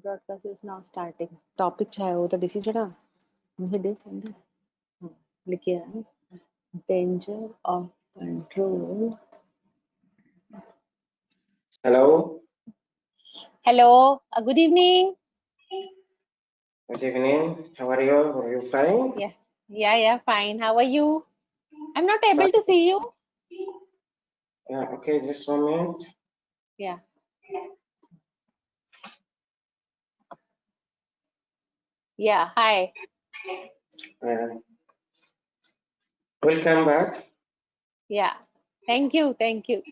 Broadcast is now starting. Topic चाहे वो तो decision है. मुझे date है. लिखिए ना. Danger of control. Hello. Hello. Good evening. Good evening. How are you? Are you fine? Yeah. Fine. How are you? I'm not able to see you. Yeah. Okay. Just 1 minute. Yeah. Yeah. Hi. Welcome back. Yeah. Thank you. Thank you.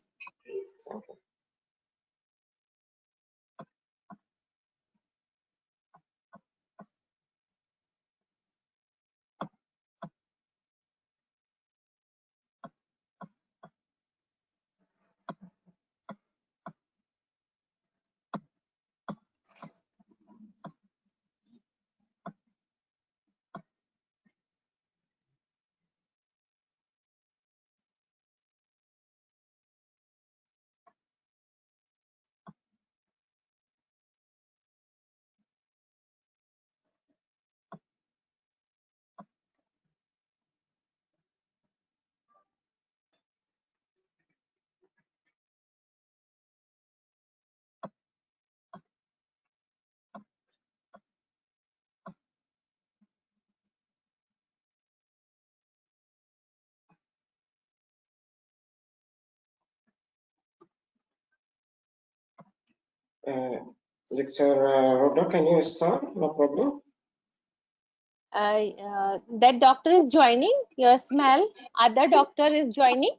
Dr. Rhoda, can you start? No problem. That doctor is joining. Your smell. Other doctor is joining.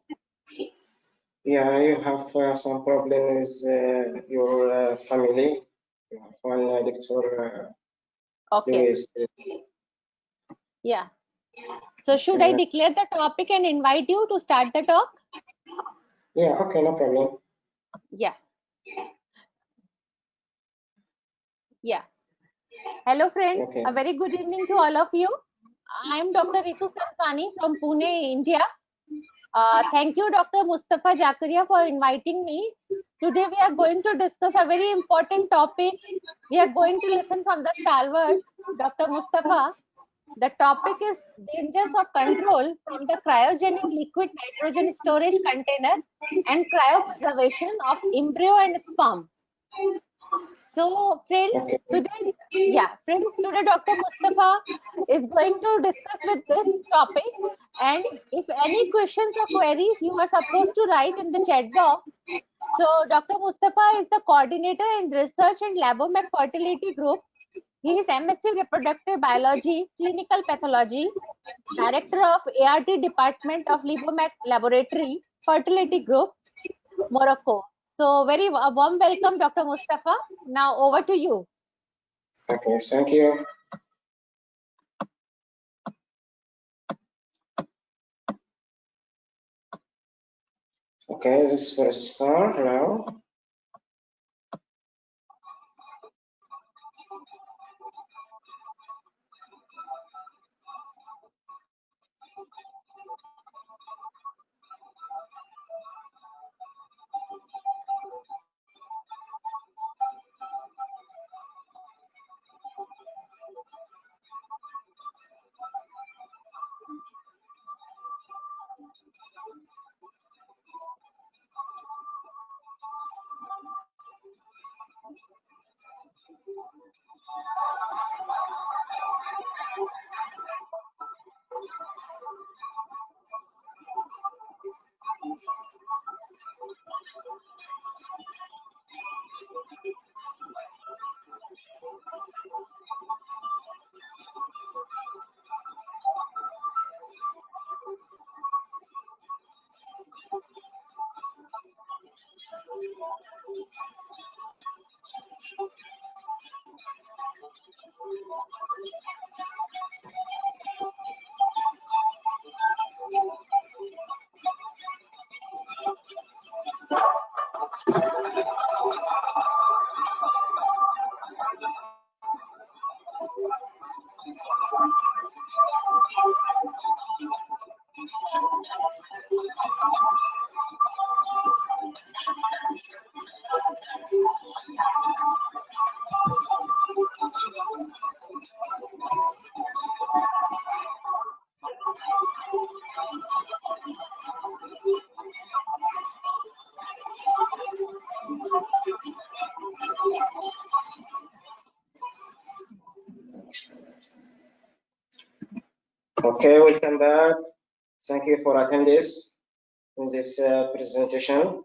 Yeah, you have some problem with your family. You have one doctor. Okay. Yeah. So should I declare the topic and invite you to start the talk? Yeah. Okay. No problem. Yeah. Yeah. Hello friends, Okay. a very good evening to all of you. I am Dr. Ritu Sansani from Pune, India. Thank you Dr. Mustafa Jakaria for inviting me. Today we are going to discuss a very important topic. We are going to listen from the stalwart, Dr. Mustafa. The topic is dangers of control from the cryogenic liquid nitrogen storage container and cryopreservation of embryo and sperm. So friends, today Dr. Mustafa is going to discuss with this topic, and if any questions or queries you are supposed to write in the chat box. So Dr. Mustafa is the coordinator in research and Labomec fertility group. He is MSc reproductive biology, clinical pathology, director of ART department of Labomec laboratory, fertility group, Morocco. So very warm welcome, Dr. Mustafa. Now over to you. Okay, thank you. Okay, this will start now. Okay, welcome back. Thank you for attending this presentation.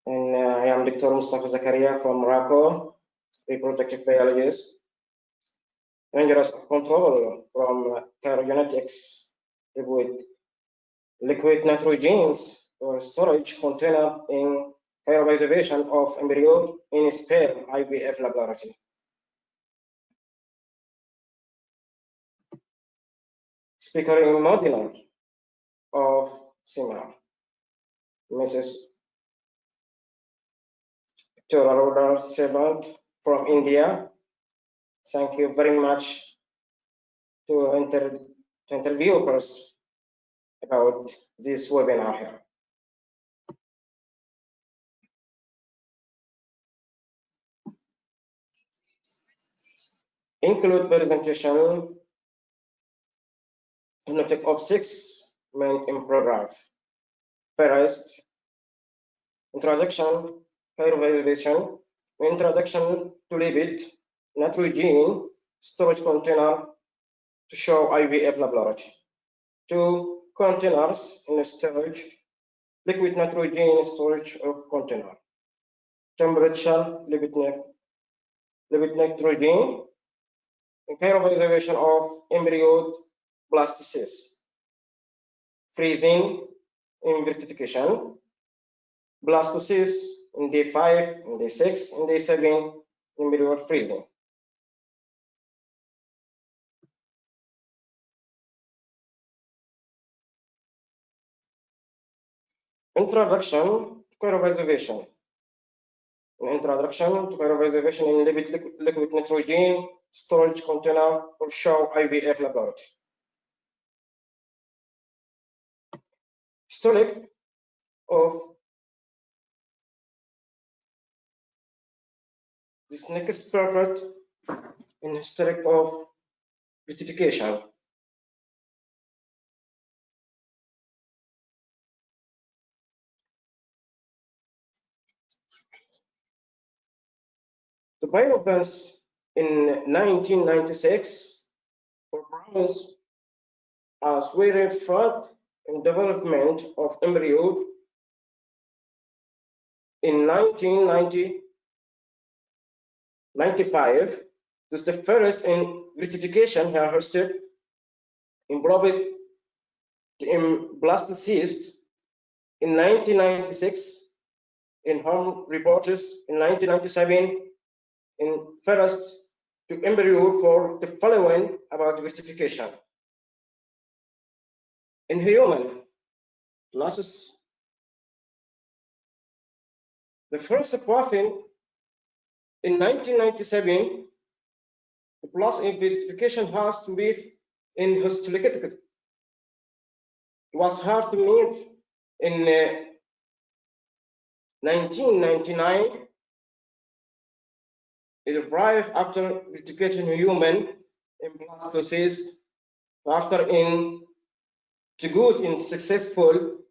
And I am Dr. Mustafa Zakaria from Morocco, reproductive biologist. Dangerous of control from Cryogenics with liquid nitrogens or storage container in cryopreservation of embryo in Sper IVF laboratory. Speaker in modular of seminar, Mrs. Victoria Servant from India. Thank you very much to interviewers about this webinar here. Include presentation of 6 main paragraph. First, introduction, cryopreservation, introduction to lipid, nitrogen, storage container to show IVF laboratory. 2 containers in storage, liquid nitrogen storage of container. Temperature, liquid nitrogen, cryopreservation of embryo blastocyst. Freezing in vitrification, blastocyst in day 5, in day 6, in day 7, embryo freezing. Introduction to cryopreservation. An introduction to cryopreservation in liquid nitrogen storage container for show IVF laboratory. Histology of this next perfect in history of vitrification. The biobanks in 1996 for bronze as very fast in development of embryo. In 1995, this is the first in vitrification harvested improved in blastocyst. In 1996, in home reporters in 1997, in first to embryo for the following about vitrification. In human, losses the first coffin in 1997, the plus in vitrification has to be in histological. It was hard to meet in 1999. It arrived after vitrification human in blastocyst, after in to good and successful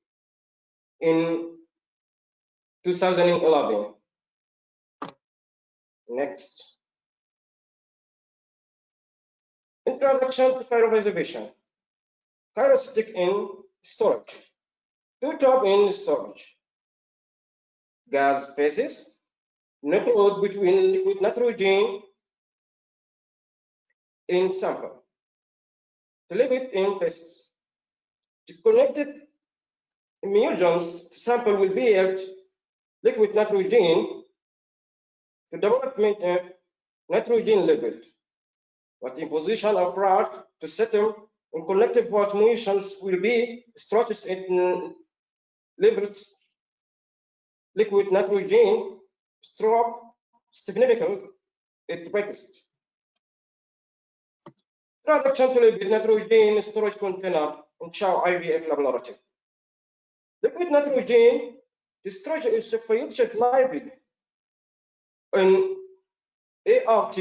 in 2011. Next. Introduction to cryopreservation. Cryostatic in storage. 2 top in storage. Gas phases. Nucleode between liquid nitrogen in sample. The lipid in phases. The connected immunogens sample will be at liquid nitrogen to development of nitrogen lipid. But in position of product to settle in collective formations will be structures in liquid nitrogen stroke significant it breaks. Introduction to liquid nitrogen storage container in Chow IVF laboratory. Liquid nitrogen storage is a future lipid in ART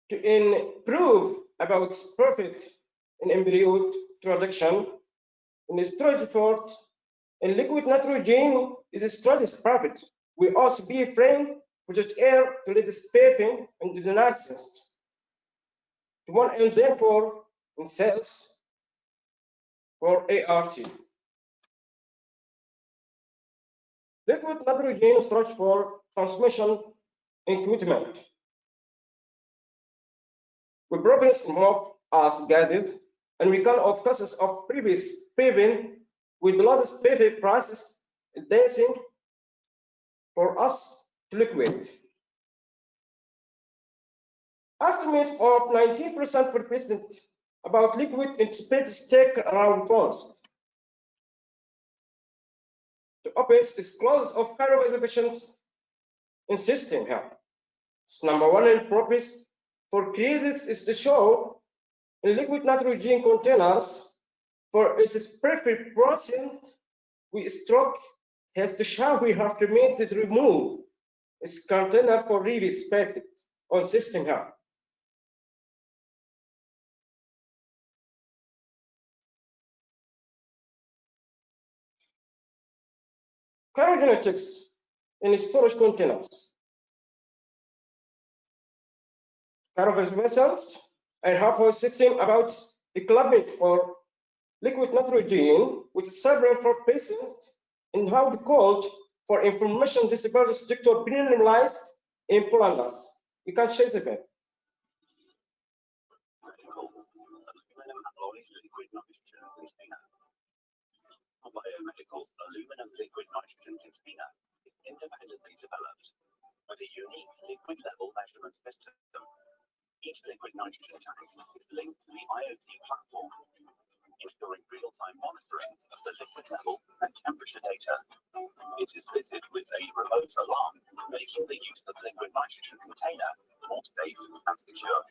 to improve about perfect in embryo introduction in storage effort in liquid nitrogen is storage is perfect. We also be frame for just air to let the spaping into the nicest. To one enzyme for in cells for ART. Liquid nitrogen storage for transmission equipment. We provide more as gases, and we can of cases of previous paving with lowest paving prices dancing for us to liquid. Estimate of 19% per percent about liquid in space take around force. The OPEX is close of cryopreservation in system here. So number one in purpose for creators is to show in liquid nitrogen containers for its perfect process we stroke has to show we have to make it remove its container for really expected on system here. Cryogenetics in storage containers. Cryopreservation and half-whole system about the clubbing for liquid nitrogen, which is several for patients in how to code for information disability to be minimalized in Polanders. You can share the bit. A biomedical aluminum liquid nitrogen container is independently developed with a unique liquid level measurement system. Each liquid nitrogen tank is linked to the IoT platform, ensuring real-time monitoring of the liquid level and temperature data. It is fitted with a remote alarm, making the use of liquid nitrogen container more safe and secure.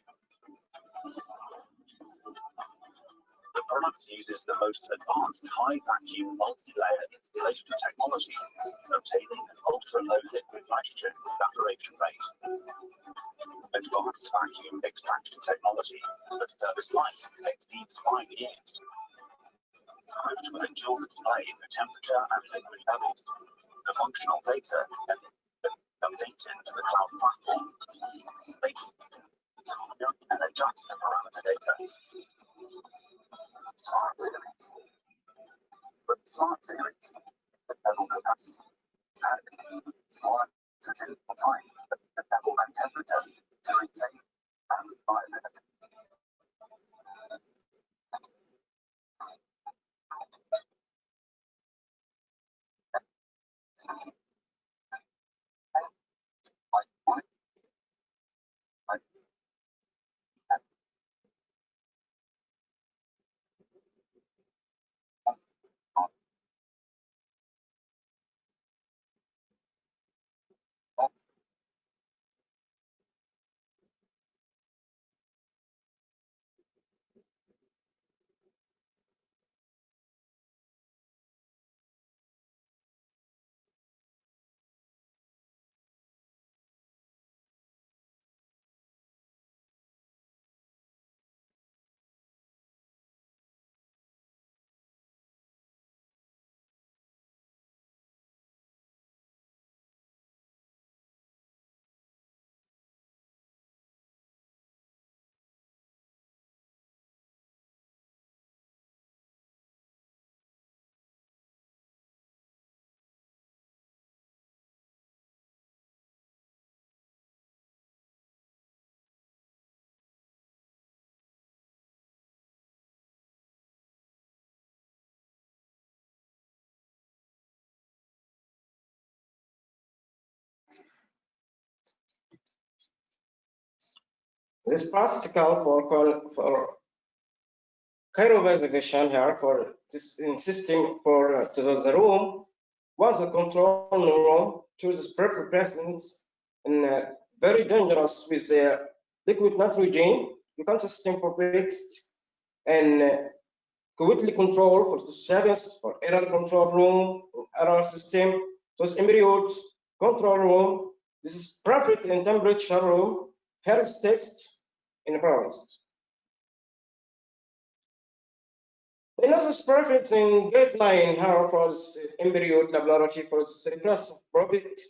The product uses the most advanced high-vacuum multi-layer installation technology, obtaining an ultra-low liquid nitrogen evaporation rate. Advanced vacuum extraction technology that service life exceeds 5 years. Equipped with a dual display for temperature and liquid levels, the functional data updated to the cloud platform, making it and adjust the parameter data. Smart cigarettes. But smart cigarettes, the level capacity, smart to time, the level and temperature to maintain and viability. This practical for cryopreservation here for this in system for to the room. Once the control room chooses proper presence and very dangerous with the liquid nitrogen, you can system for fixed and quickly control for the service for error control room, error system, those embryos control room. This is perfect in temperature room, health test in forest. The notice perfect in guideline here for embryo laboratory for the reference profit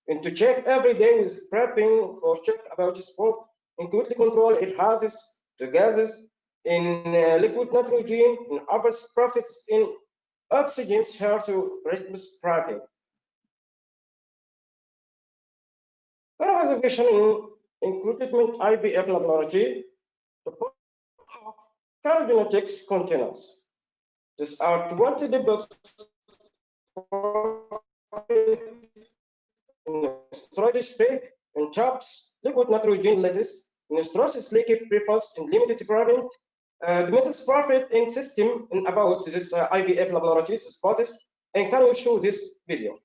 and to check every day with prepping for check about sport and quickly control it has to gases in liquid nitrogen and other profits in oxygen here to reduce prepping. Cryopreservation in recruitment IVF laboratory to put cryogenics containers. These are 20 debits in storage space in tubs, liquid nitrogen lasers, in storage leaky prefills in limited product. The methods profit in system in about this IVF laboratory spots. And can you show this video?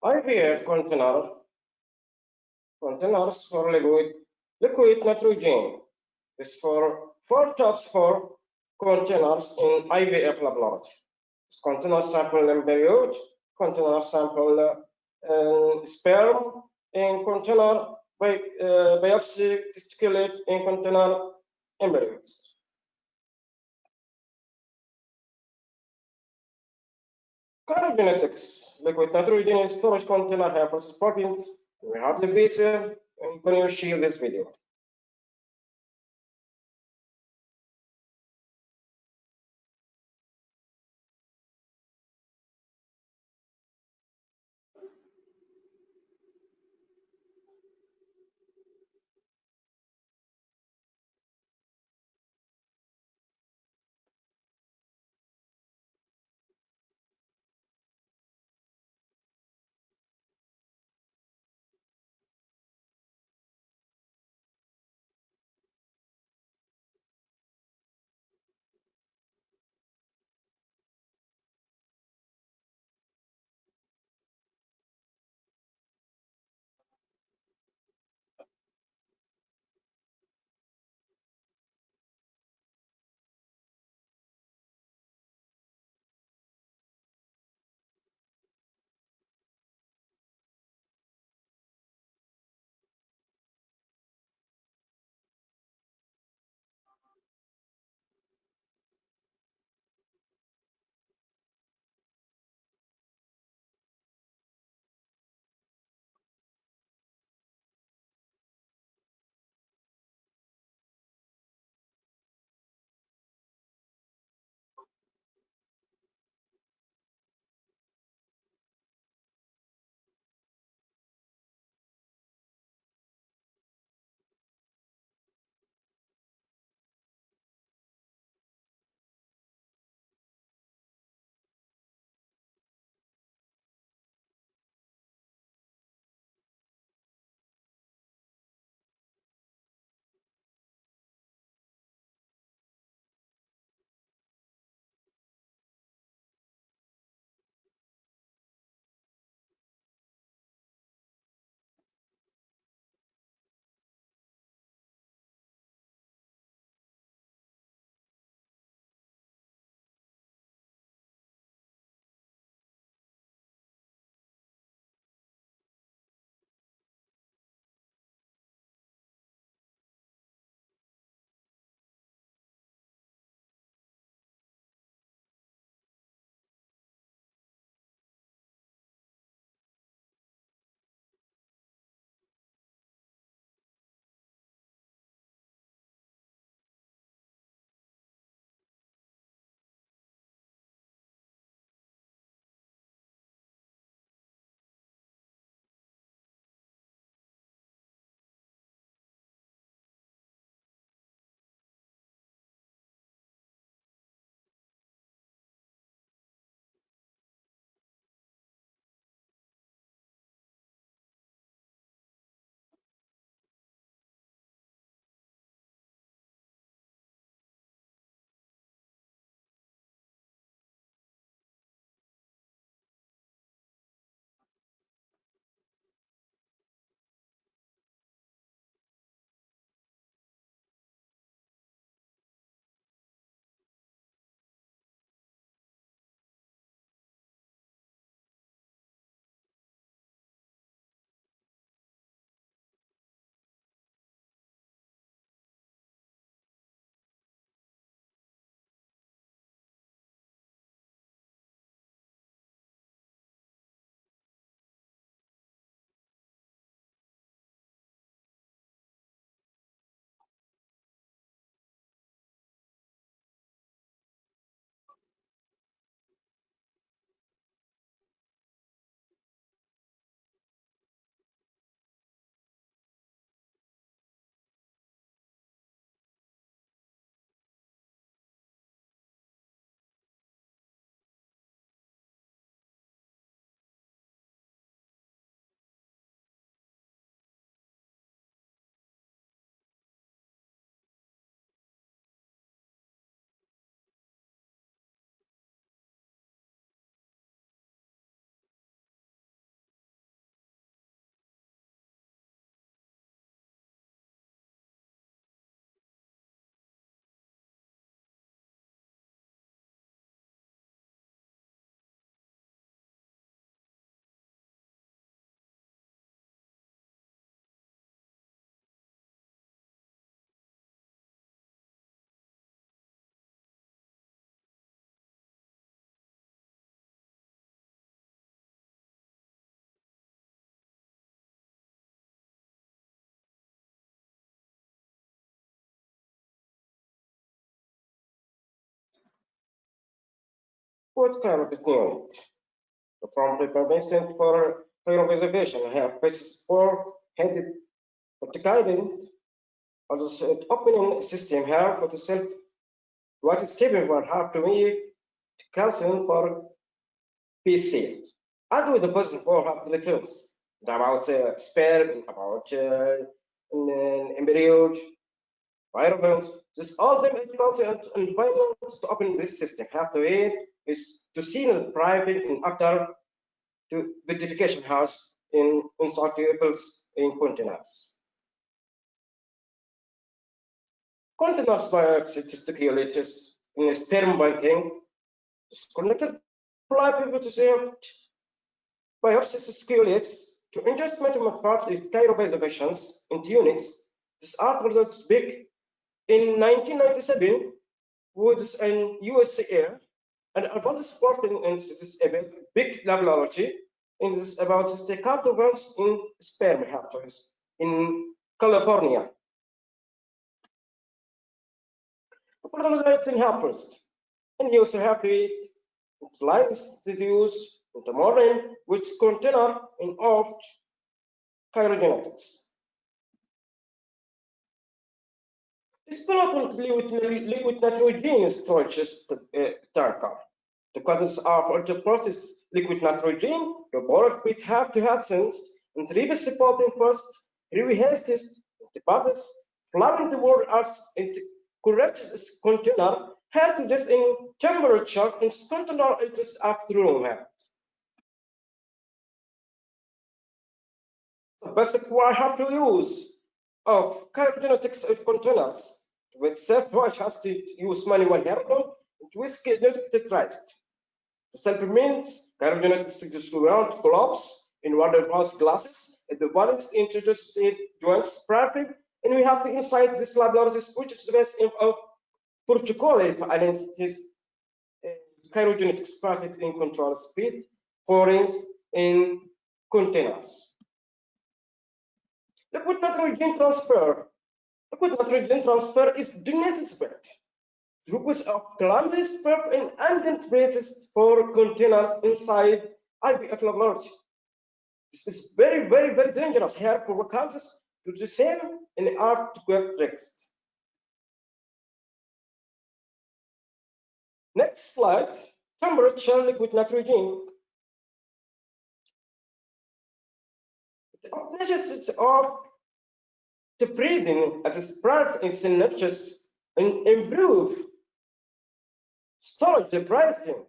IVF containers for liquid nitrogen is for 4 types for containers in IVF laboratory. It's container sample embryo, container sample sperm, and container biopsy testiculate and container embryos. Cryogenetics, liquid nitrogen storage container have versus proteins. We have the picture, and can you share this video? What kind of unit? The form preparation for cryopreservation have basis for headed guided or the opening system here for the self what is stepping for have to make calcium for PC. As with the person for have the reference about sperm, about embryo, environment. This all the content and environment to open this system have to wait is to see the private and after to verification house in insolubles in containers. Containers biostatistics in sperm banking is connected people to say biostatistics to investment of part is cryopreservations into units. This article was big in 1997 with an USA and about supporting this big laboratory in this about the cartograms in sperm reactors in California. The helpers and you also have to utilize the use of the modern which container in of cryogenics. This development liquid nitrogen storage tanker. The causes of the process liquid nitrogen, the board with have to have sense and three supporting first, three hastest, the brothers, flowing the word arts into correct container, had to just in temperature and container it is after room. The basic I have to use of cryogenics of containers with self-wash has to use manual handle with tetraized. The self means cryogenics is around collapse in water-based glasses and the body is introduced in joints prepping and we have to inside this laboratory which is based of protocol against this cryogenics perfect in control speed forings in containers. Liquid nitrogen transfer. Liquid nitrogen transfer is necessary. Groups of climate sperm and ambient braces for containers inside IVF laboratory. This is very, very, very dangerous here for workers to the same in art to get text. Next slide, temperature liquid nitrogen. The necessity of the freezing as a spread its nurtures and improve storage the pricing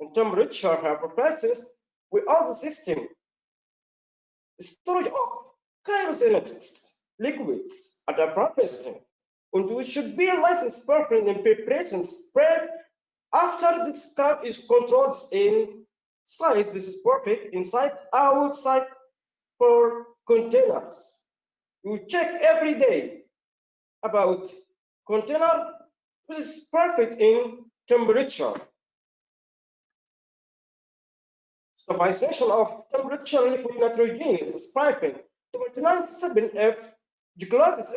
and temperature have processes with all the system. The storage of cryogenics liquids at the processing and we should be licensed perfect in preparation spread after this cup is controlled inside. This is perfect inside outside for containers. You check every day about container which is perfect in temperature. Stabilization of temperature liquid nitrogen is perfect. 29.7 F declares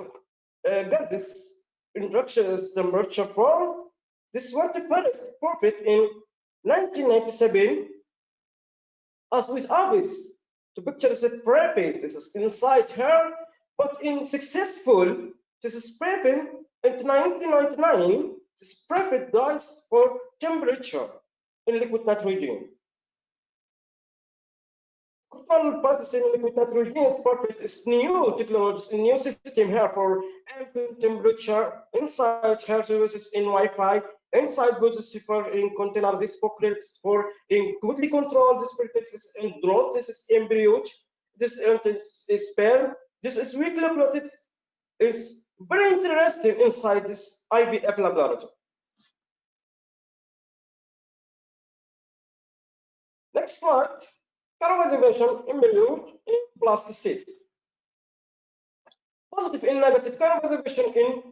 gases introductions temperature from this was the first perfect in 1997 as with others. The picture is perfect. This is inside here, but in successful, this is perfect in 1999. This perfect dies for temperature in liquid nitrogen. Control process in liquid nitrogen is perfect. It's new technology, new system here for ambient temperature inside here services in Wi-Fi. Inside goods for in container this pocket for in quickly control this protects and drop this is embryo this is sperm this is weakly plotted is very interesting inside this IVF laboratory. Next slide, cryopreservation embryo in blastocyst. Positive and negative cryopreservation in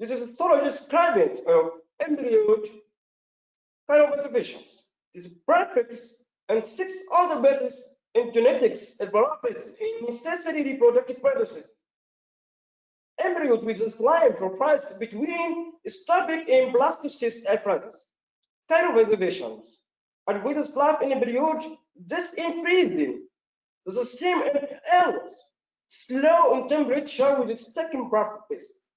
this is storage describing of embryo cryopreservations. This prefix and 6 other bases in genetics and properties in necessary reproductive processes. Embryo with this line for price between stopic and blastocyst apparatus. cryopreservations and with life in embryo just in freezing. The same else, slow in temperature with its taking process.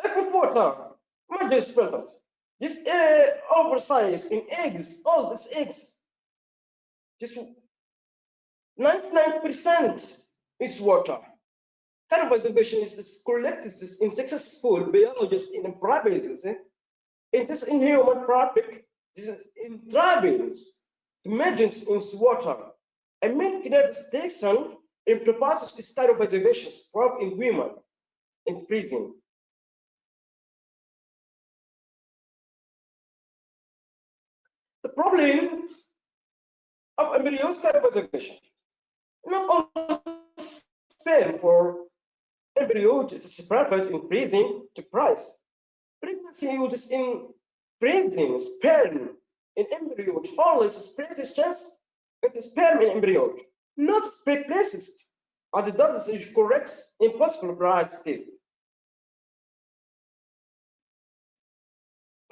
Liquid water, major spellers. This oversized in eggs, all these eggs, just 99% is water. Cryopreservation is collected in successful biologists in primates. It is in human practice, this is in tribals, emergence in water. A main distinction in process is cryopreservation proof in women in freezing. The problem of embryo cryopreservation, not all sperm for embryo is prepared in freezing to price. Pregnancy uses in freezing sperm in embryo always spread chance with sperm in embryo, not spread places, as the dosage corrects impossible varieties.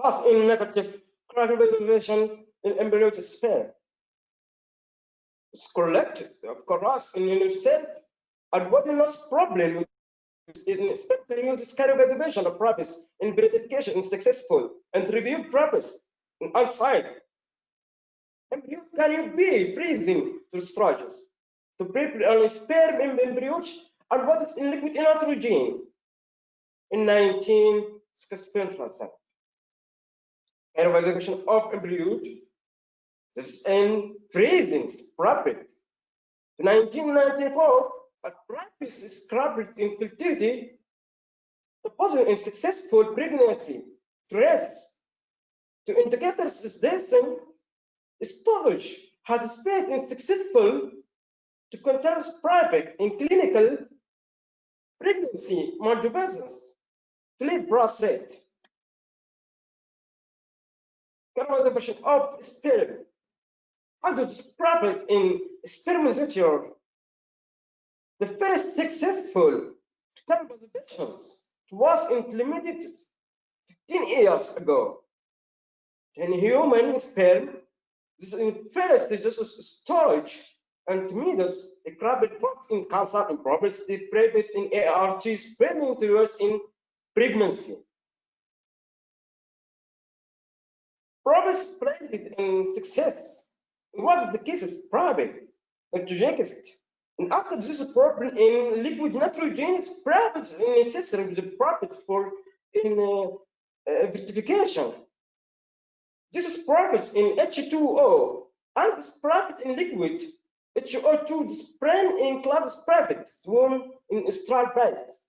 Thus, in negative cryopreservation in embryo sperm, it's collected, of course, in itself, and what is problem in sperm can use cryopreservation of purpose in verification in successful and review purpose outside. Embryo can be freezing to stages to prepare only sperm in embryos and what is in liquid nitrogen in 1960%. Cryopreservation of embryos is in freezing rapid. To 1994, a practice is scrapped in fertility. The possible in successful pregnancy traits to indicate gestation storage has space in successful to contain private in clinical pregnancy multivisions to live birth rate. Cryopreservation of sperm. How to describe in spermatozoa? The first successful cryopreservations was implemented 15 years ago. In human sperm, this is first just storage and methods a crowded box in cancer and property previous in ART spreading towards in pregnancy. Problems spread in success. What the case is private and and after this problem in liquid nitrogen is private necessary the profit for in vitrification. This is profit in H2O and this profit in liquid HO2 is brand in class private one in strike beds.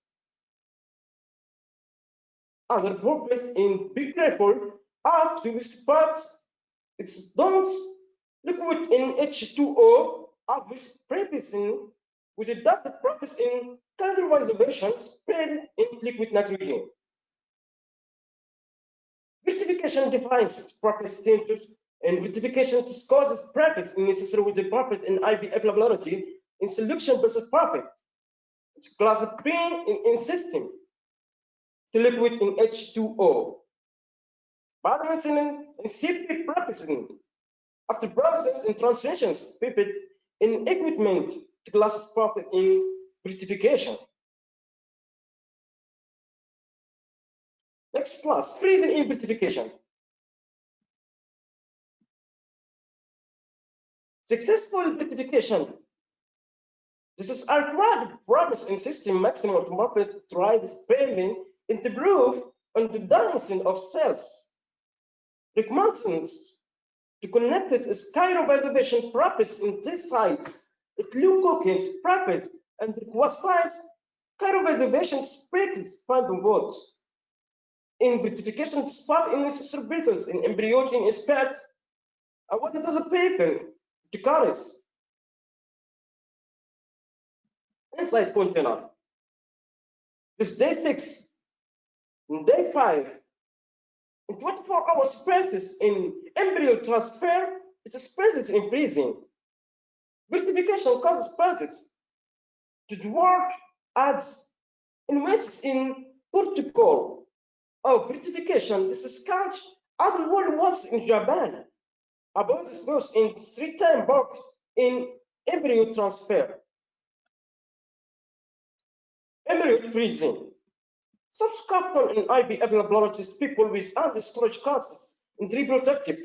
Other purpose in big careful after this parts it's don't liquid in H2O of this purpose in which it does the purpose in cryopreservation spread in liquid nitrogen. Vitrification defines property status and vitrification causes practice necessary with the profit in IVF laboratory in solution versus perfect. It's class B in system to liquid in H2O. Biomedicine in CP practicing after process in translations pivot in equipment to classes profit in vitrification. Next class, freezing in vitrification. Successful vitrification. This is our progress in system maximum to market try spreading into proof on the dancing of cells. Recommends to connect it is cryopreservation properties in this size. It leucocaines profit and requires cryopreservation spreads quantum volts. In vitrification spot in necessary in embryo in spats. What it does a paper to colors inside container. This day 6, day 5, in 24 hours spreads in embryo transfer, it spreads in freezing. Vitrification causes spreads to work as in protocol of verification. This is catch other world was in Japan about this goes in 3 times box in embryo transfer, embryo freezing. Subscription in IVF laboratories, people with under storage cases and reproductive.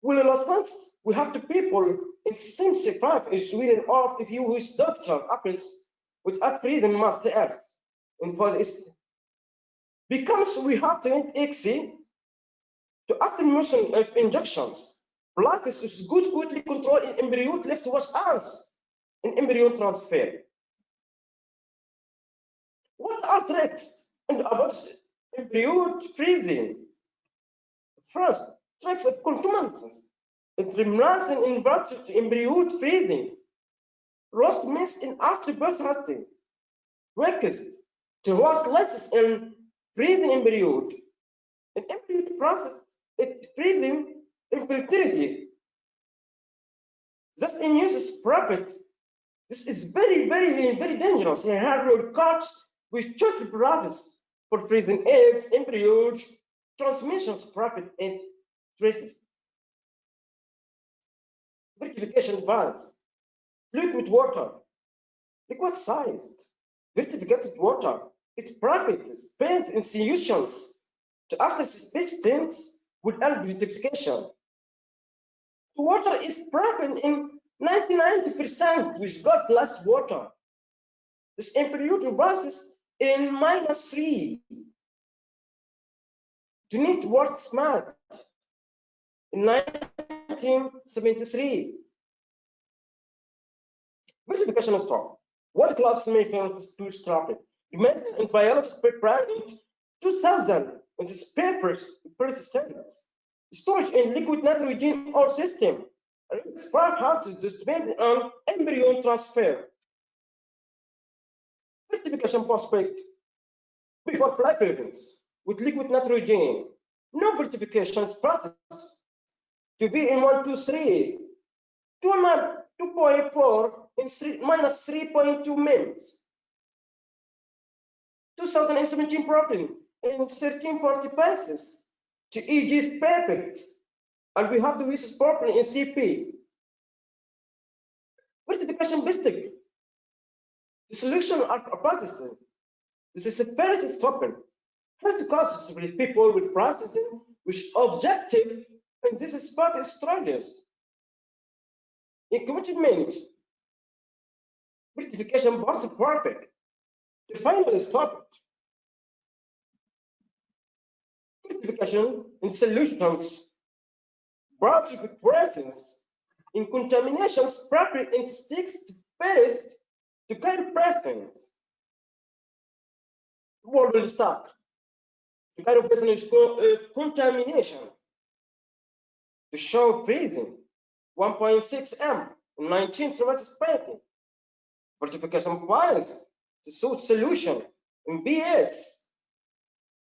Well, last month we have the people in 75 in Sweden off if you whose doctor apples with a freezing must have. And for this becomes we have to need XC to after motion of injections. Black is goodly control in embryo left was us in embryo transfer. What are tricks and about embryo freezing? First, tricks of concomitants. It remains in inverted to embryo freezing. Roast missed in after birth fasting. Weakest to roast less in freezing embryo. In embryo process, it freezing infertility. Just in use profit. This is very dangerous in hard cuts with short profits for freezing eggs, embryos, transmissions, profit, and traces. Verification balance. Liquid water. Liquid sized. Verificated water. Its properties spent in solutions to after suspicions with verification. The water is present in 99% with got less water. This embryo process in -3. To need word smart in 1973. Verification of talk. What class may fail to stop it? You mentioned in biology paper in 2000 in this papers persistent. Storage in liquid nitrogen or system. Spark how to depend on embryo transfer. Verification prospect before fly preference with liquid nitrogen. No verifications practice to be in 1, 2, 3. 2.4 in -3.2 minutes. 2017 problem in 1340 passes to EG is perfect. And we have to use properly in CP. Verification mistake. The solution of hypothesis. This is a very topic. How to cause with people with processing, which objective, and this is part of strategies. In commitment, verification box perfect. The final topic. Verification in solutions. Brought to presence in contaminations properly in sticks to paste to carry presence. What will stock? The kind of business contamination to show freezing 1.6 m 19 traumatic painting. Fortification points to suit solution in BS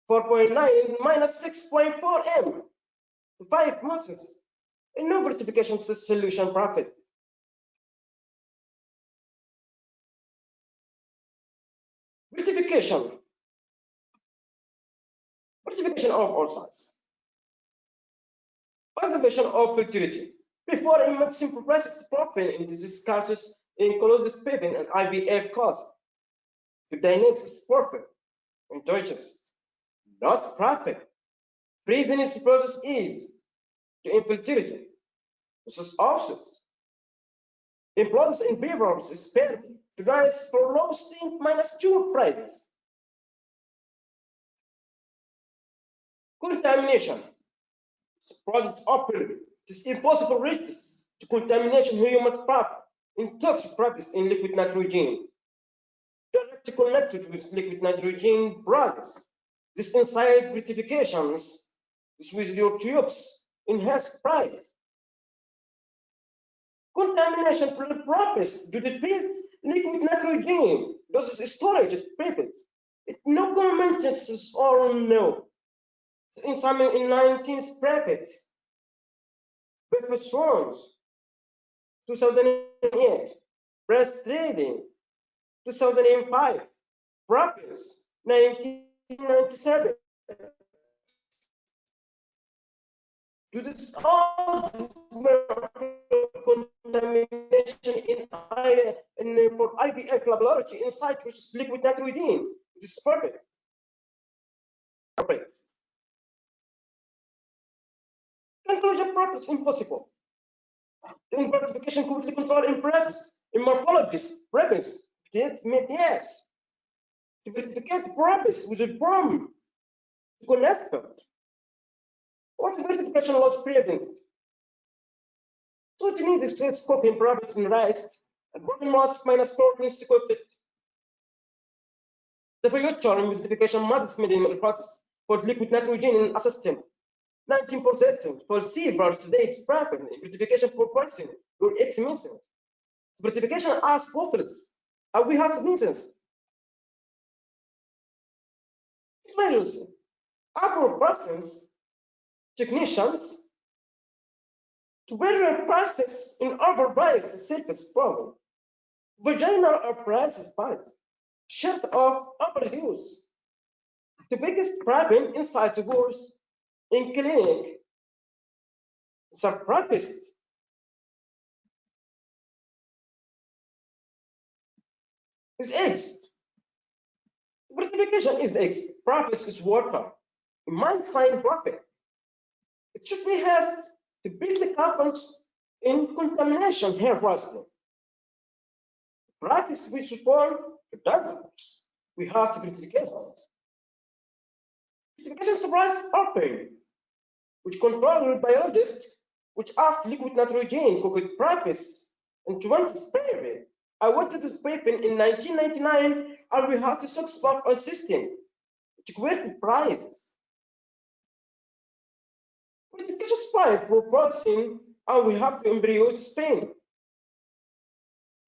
4.9 -6.4 m to 5 months. And no verification solution profit. Verification of all sides. Observation of fertility. Before in medicine progresses properly in disease cultures in closes paving and IVF cause. The diagnosis perfect and digest. Not perfect. Freezing is process is to infertility. This is options. In process in beavers is Sper to rise for low stink -2 prices. Contamination. Process open. It is impossible risks to contamination human part in toxic practice in liquid nitrogen. Directly connected with liquid nitrogen process. This inside verifications is with your tubes enhance price. Contamination for the purpose to decrease liquid nitrogen. This is storage is prepared. It no comments or no. In some in 19th bracket. Paper Swans 2008. Breast trading 2005. Practice 1997. To this all contamination for IVF laboratory inside which is liquid nitrogen. This is perfect. Conclusion purpose impossible. In verification quickly control in practice, in morphology, premise, yes. To verify purpose with a Sperm to connect them. What verification logs preventing? So you need is to scope in properties in rights and body mass minus 4 needs to code it. The future verification methods minimal practice for liquid nitrogen in a system. 19% for C branch today it's private verification for person or X missing. Verification as portraits. And we have missings. Clearly, our persons, technicians, to better process in our bias surface problem. Vaginal or process bias. Shares of upper use. The biggest problem inside the walls in clinic practice. Is eggs. Verification is eggs. Profits is water. Mind sign profit. It should be held to build the carbons in contamination here firstly. Practice we should form to dozens. We have to verifications. Verification surprise open, which control biologists, which after liquid nitrogen could practice in 20 Sper. I wanted to paper in 1999, and we have to success on system, which created prices. Verification spike proposing, and we have to embryo to Spain.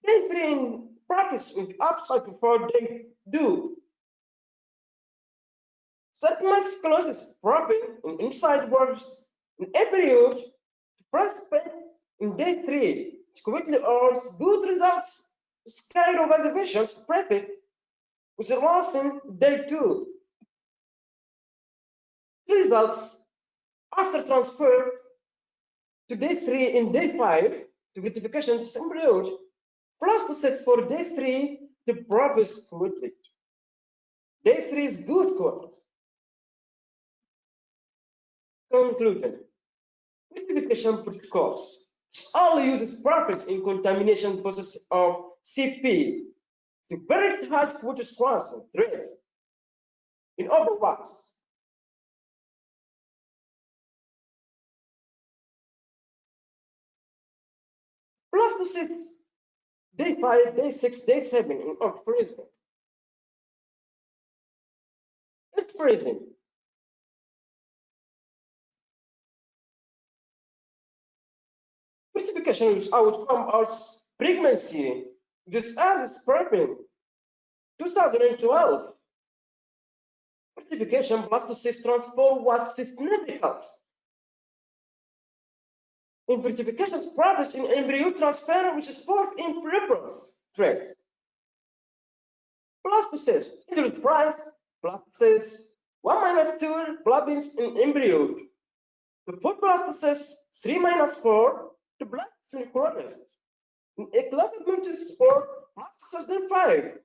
They bring practice with upside before they do. Certain closes profit in inside works in embryo to participate in day 3. It quickly earns good results. Cryopreservation profit with once in day 2. Results after transfer to day 3 in day 5 to gratification embryo plus process for day 3 to progress quickly. Day 3 is good quarters. Conclusion. Gratification protocols. All uses profits in contamination process of CP to very hard water swans and threads in other words. Plus process day 5, day 6, day 7 in freezing. It's freezing. Verification which outcome out pregnancy. This as Sperm 2012. Verification blastocyst transform was significant. In verification's progress in embryo transfer, which is fourth in preference traits. Blastocyst, enterprise, blastocyst, 1 minus 2 blobins in embryo. The 4 blastocysts, 3 minus 4, the blood synchronized. In eclampsis 4, blastocysts then 5.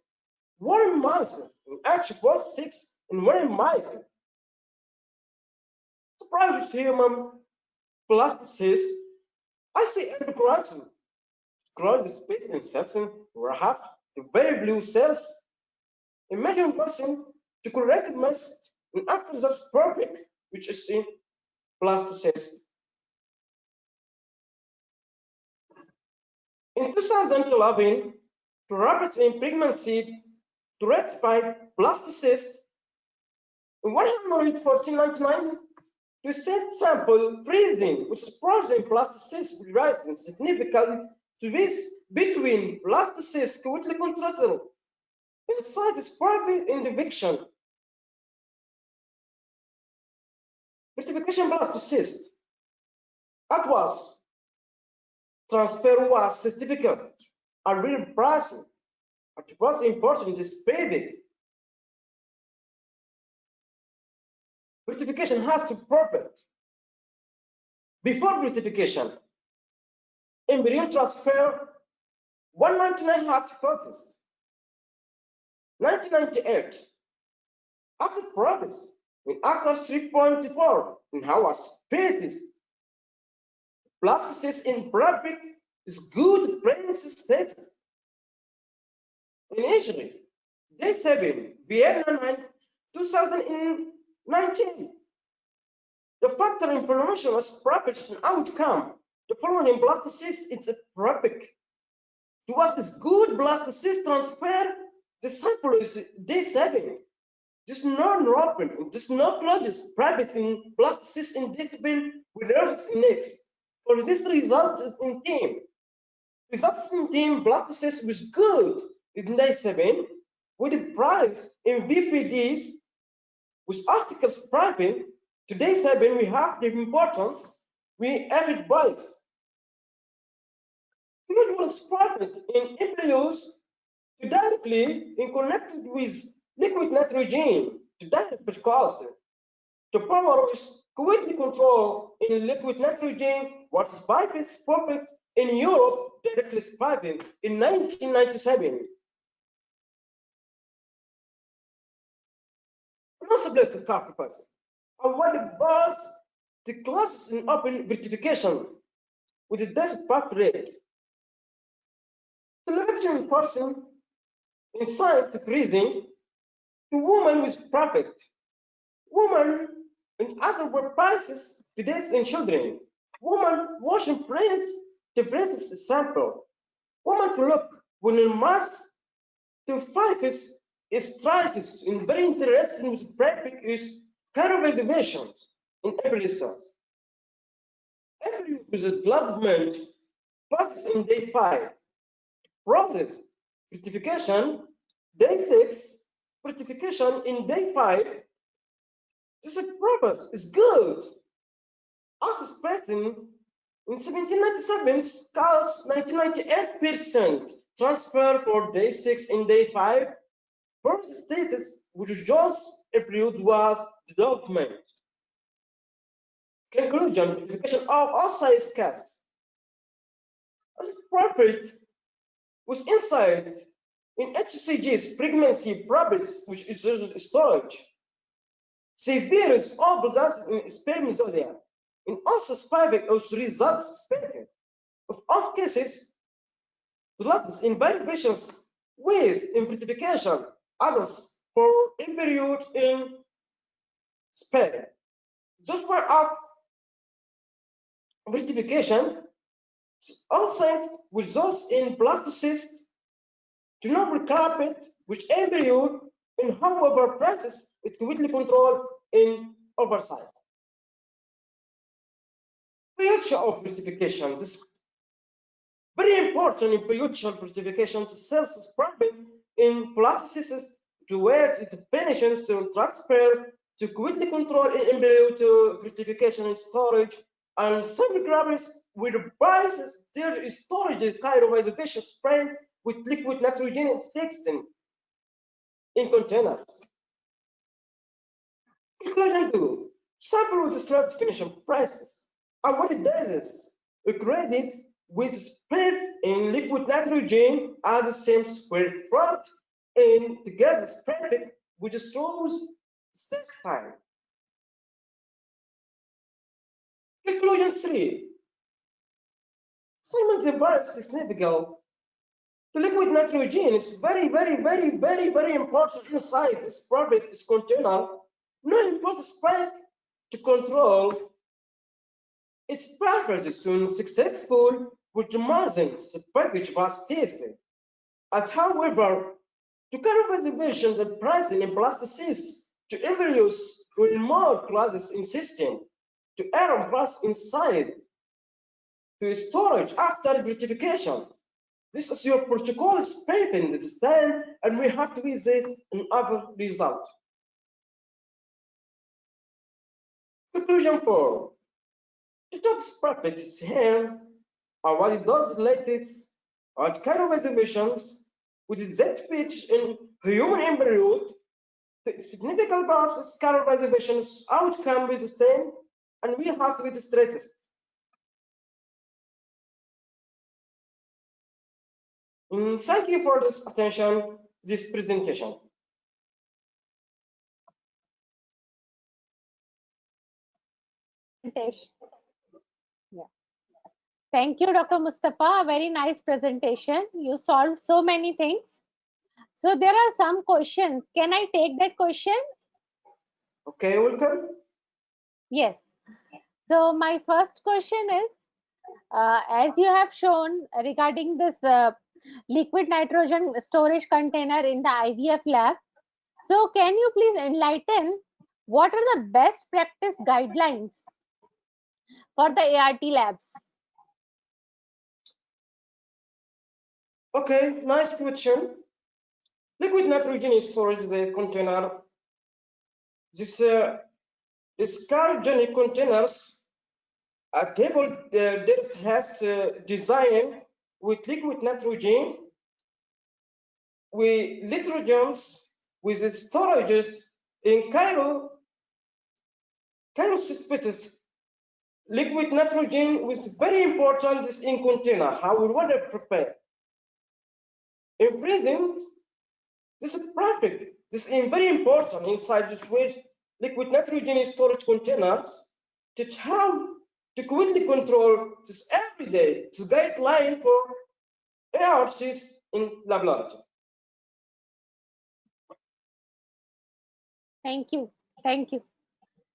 1 in mice, in actually 4, 6, and 1 in mice. Surprise human blastocysts. I see endocrine growth the space in cells where have the very blue cells. Imagine person to correct mast and after that's perfect, which is in blastocyst. In 2011, to rabbits in pregnancy to rectify blastocyst in 114.99 to set sample freezing, which is frozen blastocyst rising significantly to this between blastocyst quickly contractile inside is perfect individual. Verification blastocyst. That was transfer was certificate a real process. But what's important is baby. Fructification has to perfect. Before fructification, embryo transfer 199 hypothesis. 1998, after progress, after 3.4 in our species, blastocyst in public is good pregnancy status. Initially, day 7, Vienna 9, 2019. The factor information was perfect and outcome. The following blastocyst is a perfect. To us, this good blastocyst transfer, the sample is day 7. This non-open, this no closures, private in blastocyst in day 7 with nervous next. For this result is in team. Results in team blastocyst was good in day 7 with the price in VPDs with articles private. To day 7 we have the importance we have advice. The usual private in embryos to directly in connected with liquid nitrogen to direct cost. The power is quickly control in liquid nitrogen what bypass perfect in Europe directly spiving in 1997. No subject carpets. And when it was the classes in open verification with the death rate. Selection person in scientific reason to woman with perfect. Woman and other were prices to death in children. Woman washing prints the greatest sample. Woman to look when in mass to five is strategies in very interesting with perfect is cryopreservations in every cells. Every development passes in day 5. Process fructification, day 6, fructification in day 5. This purpose is good. Anticipating in 1797 scales 1998% transfer for day 6 in day 5. First status which just a period was development. Conclusion, fructification of all size casts. As perfect with insight in HCG's pregnancy properties, which is storage. Severe is all results in spermatozoa. In also specific results expected. Of all cases, the last in variations with fructification, others for embryo in Sper. Those were of fructification, also with those in blastocyst, to not carpet, which embryo in however process it quickly control in oversize. Future of fructification. This very important in future fructification. Cells spreading in blastocysts to wait it finishes to transfer to quickly control in embryo to fructification and storage. And some grabbers with biases there is storage cryopreservation spread with liquid nitrogen texting in containers. Conclusion 2. Sample with the slab definition prices. And what it does is we create it with Sper in liquid nitrogen at the same square front and together Sper which shows stage time. Conclusion 3. Simon the virus is significant. The liquid nitrogen is very important inside this product is container. No important spike to control its properties soon successful with the margins package was tasted. And however, to cryopreservation the pricing in blastocysts to embryos with more classes in system to air plus inside to storage after gratification. This is your protocol statement this time, and we have to be this another result. Conclusion 4. The talks perfect is here, or what it does related at cryopreservations with Z pitch in human embryo the significant process cryopreservation outcome is sustained, and we have to be stressed. Thank you for this attention, this presentation. Yeah. Thank you, Dr. Mustafa. A very nice presentation. You solved so many things. So there are some questions. Can I take that question? Okay, welcome. Yes. So my first question is, as you have shown regarding this liquid nitrogen storage container in the IVF lab, so can you please enlighten what are the best practice guidelines for the ART labs? Okay, nice question. Liquid nitrogen storage the container. This cryogenic containers are table this has designed with liquid nitrogen with nitrogens with the storages in cryospace. Liquid nitrogen was very important this in container. How we want to prepare. In present, this is perfect. This is very important inside this way liquid nitrogen storage containers. Teach how to quickly control this every day. This guideline for ARCs in laboratory. Thank you. Thank you.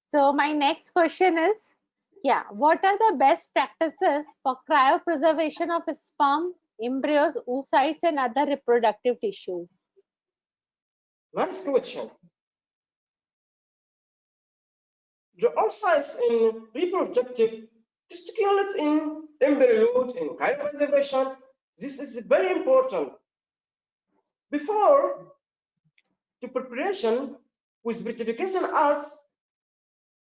So my next question is, yeah, what are the best practices for cryopreservation of sperm, embryos, oocytes, and other reproductive tissues? Nice question. The oocytes in reproductive testicles in embryo in cryopreservation. This is very important. Before the preparation with vitrification arts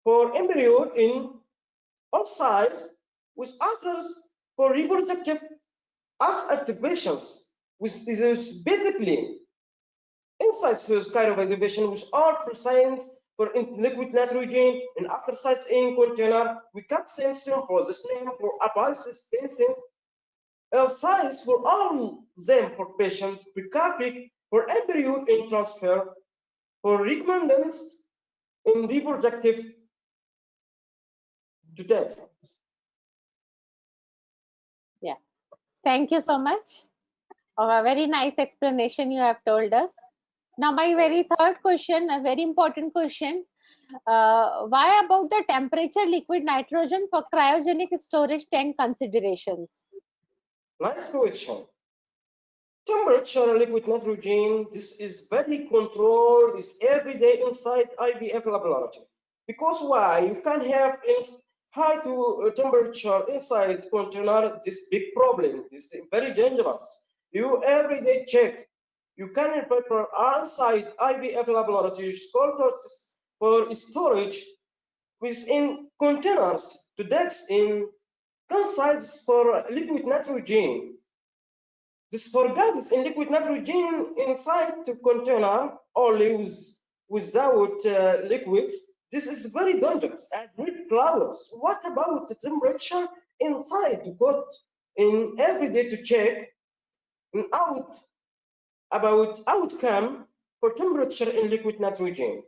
for embryo in oocytes with others for reproductive as activations, which is basically inside cryopreservation, which are presents for liquid nitrogen and after sites in container. We cut same for the name for abasis spaces, size for all them for patients, precapic for embryo in transfer, for recommendants in reproductive to death. Yeah, thank you so much. A very nice explanation you have told us. Now, my very third question, a very important question. Why about the temperature liquid nitrogen for cryogenic storage tank considerations? Nice question. Temperature liquid nitrogen, this is very controlled, is every day inside IVF laboratory. Because why? You can have high to temperature inside container, this big problem. This is very dangerous. You every day check. You can prepare outside IVF laboratories for storage within containers to decks in consists for liquid nitrogen. This forgets in liquid nitrogen inside the container only without liquid. This is very dangerous and with clouds. What about the temperature inside? Got in every day to check and out about outcome for temperature in liquid nitrogen.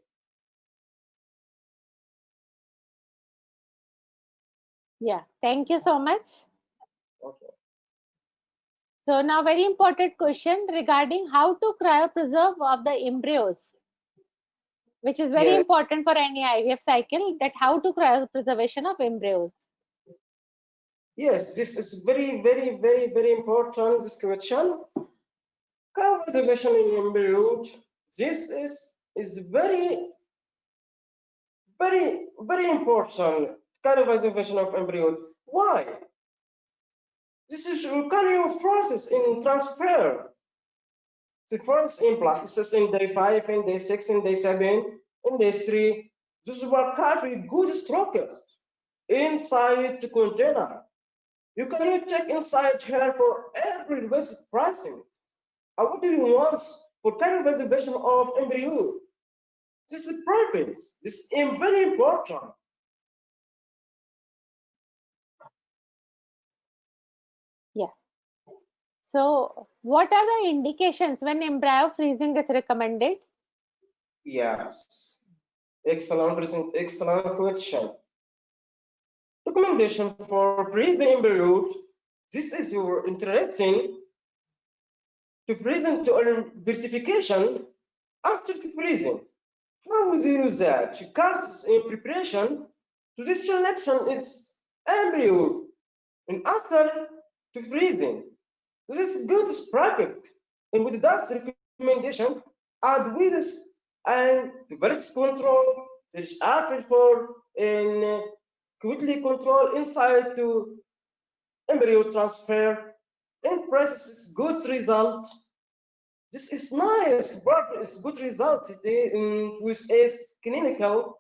Yeah, thank you so much. Okay. So now very important question regarding how to cryopreserve of the embryos, which is very important for any IVF cycle, that how to cryopreservation of embryos. Yes, this is very, very, very, very important, this question. Cryopreservation in embryo, this is very, very, very important. Cryopreservation of embryo. Why? This is cryoprocess in transfer. The first in practices in day 5, in day 6, in day 7, in day 3. This were carry good structures inside the container. You can check inside here for every visit pricing. What do you want for cryopreservation of embryo? This is private. This is very important. Yeah. So what are the indications when embryo freezing is recommended? Yes, excellent question. Recommendation for freezing embryo. This is your interesting to freezing to vertification after the freezing. How would you use that? You cast in preparation to this selection is embryo and after to freezing. This is good is perfect. And with that recommendation, add with this and the birth control, the after for and quickly control inside to embryo transfer and process good result. This is nice, but it's good result with a clinical.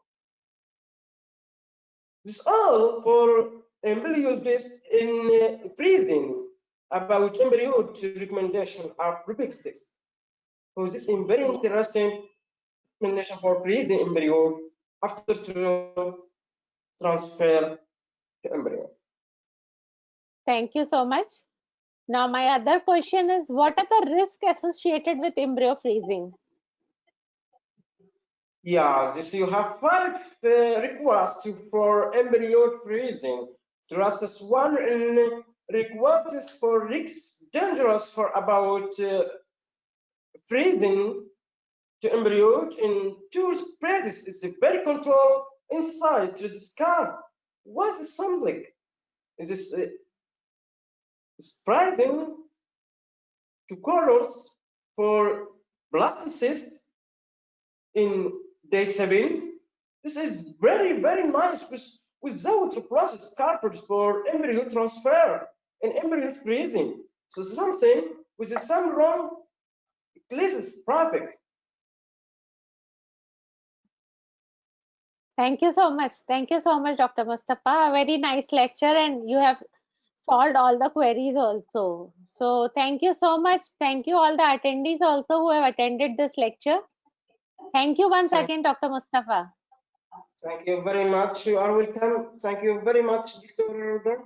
This all for embryo based in freezing about embryo recommendation of Rubik's test. So this is very interesting recommendation for freezing embryo after to transfer to embryo. Thank you so much. Now my other question is, what are the risks associated with embryo freezing? Yeah, this you have 5 requests for embryo freezing. Trust is one and requests for risks dangerous for about freezing to embryo in 2 spreads is a very control inside to the scarf. What is something? Is this spreading to colors for blastocyst in day 7. This is very, very nice without the process carpets for embryo transfer and embryo freezing. So something with some wrong places perfect. Thank you so much. Thank you so much, Dr. Mustafa. A very nice lecture, and you have solved all the queries also. So thank you so much. Thank you all the attendees also who have attended this lecture. Thank you once again, Dr. Mustafa. Thank you very much. You are welcome. Thank you very much, Dr.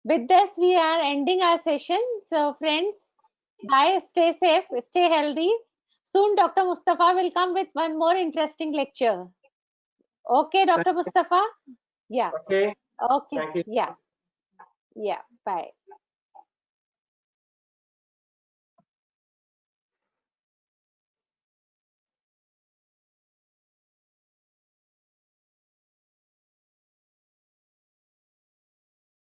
With this, we are ending our session. So friends, bye, stay safe, stay healthy. Soon Dr. Mustafa will come with one more interesting lecture. Okay, Dr. Mustafa? Yeah. Okay. Okay. Thank you. Yeah. Yeah. Bye.